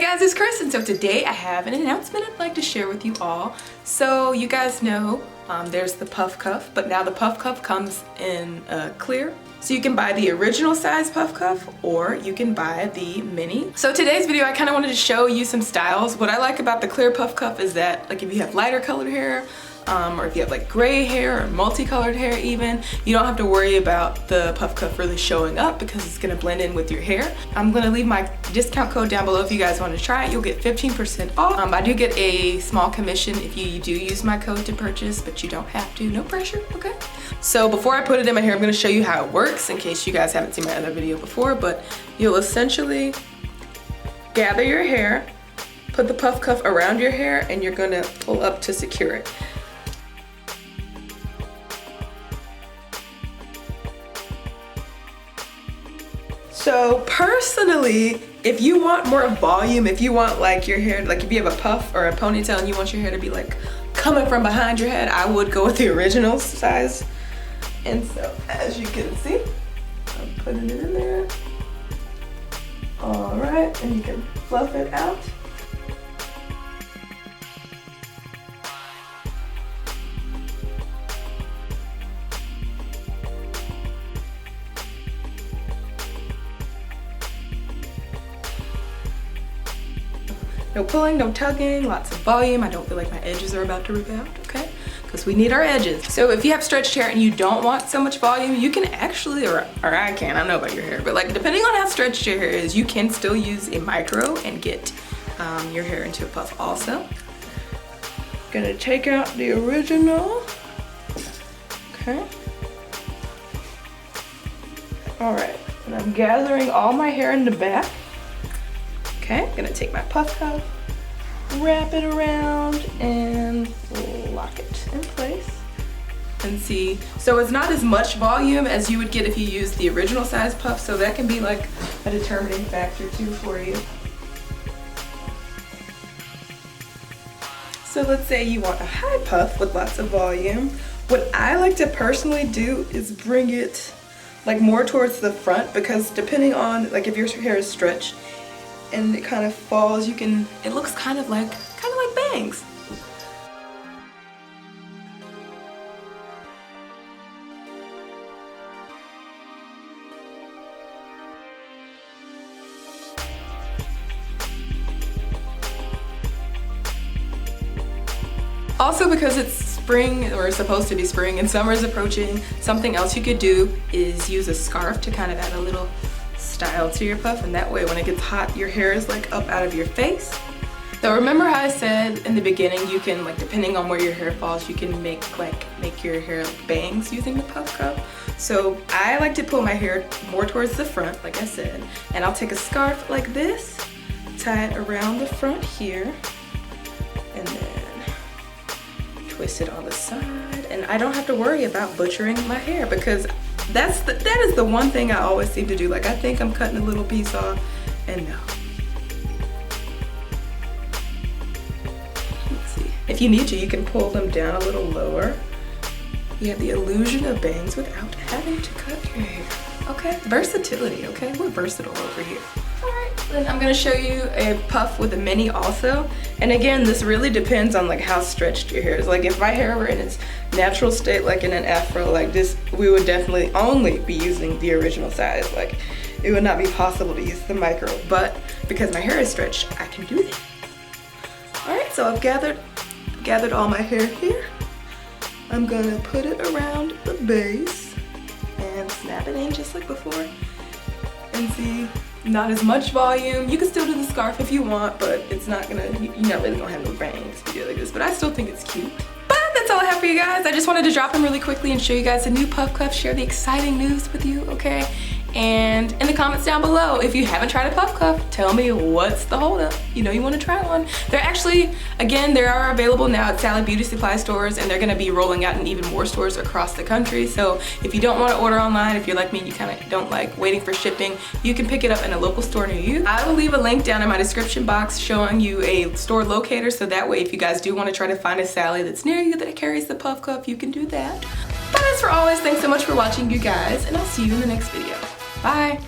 guys, it's Chris, and so today I have an announcement I'd like to share with you all. So you guys know there's the PuffCuff, but now the PuffCuff comes in clear. So you can buy the original size PuffCuff or you can buy the mini. So today's video I kind of wanted to show you some styles. What I like about the clear PuffCuff is that like if you have lighter colored hair, or if you have like gray hair or multicolored hair even, you don't have to worry about the PuffCuff really showing up because it's gonna blend in with your hair. I'm gonna leave my discount code down below if you guys want to try it. You'll get 15% off. I do get a small commission if you do use my code to purchase, but you don't have to, no pressure, okay? So before I put it in my hair, I'm gonna show you how it works in case you guys haven't seen my other video before, but you'll essentially gather your hair, put the PuffCuff around your hair, and you're gonna pull up to secure it. So personally, if you want more volume, if you want like your hair, like if you have a puff or a ponytail and you want your hair to be like coming from behind your head, I would go with the original size. And so as you can see, I'm putting it in there. All right, and you can fluff it out. No pulling, no tugging, lots of volume. I don't feel like my edges are about to rip out, okay? Because we need our edges. So if you have stretched hair and you don't want so much volume, you can actually, or I can, I don't know about your hair, but like depending on how stretched your hair is, you can still use a micro and get your hair into a puff also. Gonna take out the original, okay? All right, and I'm gathering all my hair in the back. Okay, gonna take my PuffCuff, wrap it around, and lock it in place. And see, so it's not as much volume as you would get if you used the original size puff, so that can be like a determining factor too for you. So let's say you want a high puff with lots of volume. What I like to personally do is bring it like more towards the front, because depending on like if your hair is stretched, and it kind of falls, it looks kind of like bangs. Also, because it's spring, or supposed to be spring, and summer is approaching, something else you could do is use a scarf to kind of add a little style to your puff, and that way when it gets hot your hair is like up out of your face. So remember how I said in the beginning you can, like depending on where your hair falls, you can make your hair like bangs using the PuffCuff. So I like to pull my hair more towards the front, like I said, and I'll take a scarf like this, tie it around the front here, and then twist it on the side, and I don't have to worry about butchering my hair, because that is the one thing I always seem to do. Like I think I'm cutting a little piece off, and no. Let's see. If you need to, you can pull them down a little lower. You have the illusion of bangs without having to cut your hair. Okay, versatility, okay? We're versatile over here. All right, then I'm gonna show you a puff with a mini also. And again, this really depends on like how stretched your hair is. Like if my hair were in its natural state, like in an afro like this, we would definitely only be using the original size. Like it would not be possible to use the micro, but because my hair is stretched, I can do that. All right, so I've gathered all my hair here. I'm gonna put it around the base and snap it in just like before. And see, not as much volume. You can still do the scarf if you want, but it's not gonna, you're not really gonna have no bangs if you do it like this, but I still think it's cute. But that's all I have for you guys. I just wanted to drop them really quickly and show you guys a new PuffCuff, share the exciting news with you, okay? And in the comments down below, if you haven't tried a PuffCuff, tell me what's the holdup. You know you want to try one. They're actually, again, they are available now at Sally Beauty Supply stores, and they're going to be rolling out in even more stores across the country. So if you don't want to order online, if you're like me and you kind of don't like waiting for shipping, you can pick it up in a local store near you. I will leave a link down in my description box showing you a store locator, so that way if you guys do want to try to find a Sally that's near you that carries the PuffCuff, you can do that. But as for always, thanks so much for watching, you guys, and I'll see you in the next video. Bye.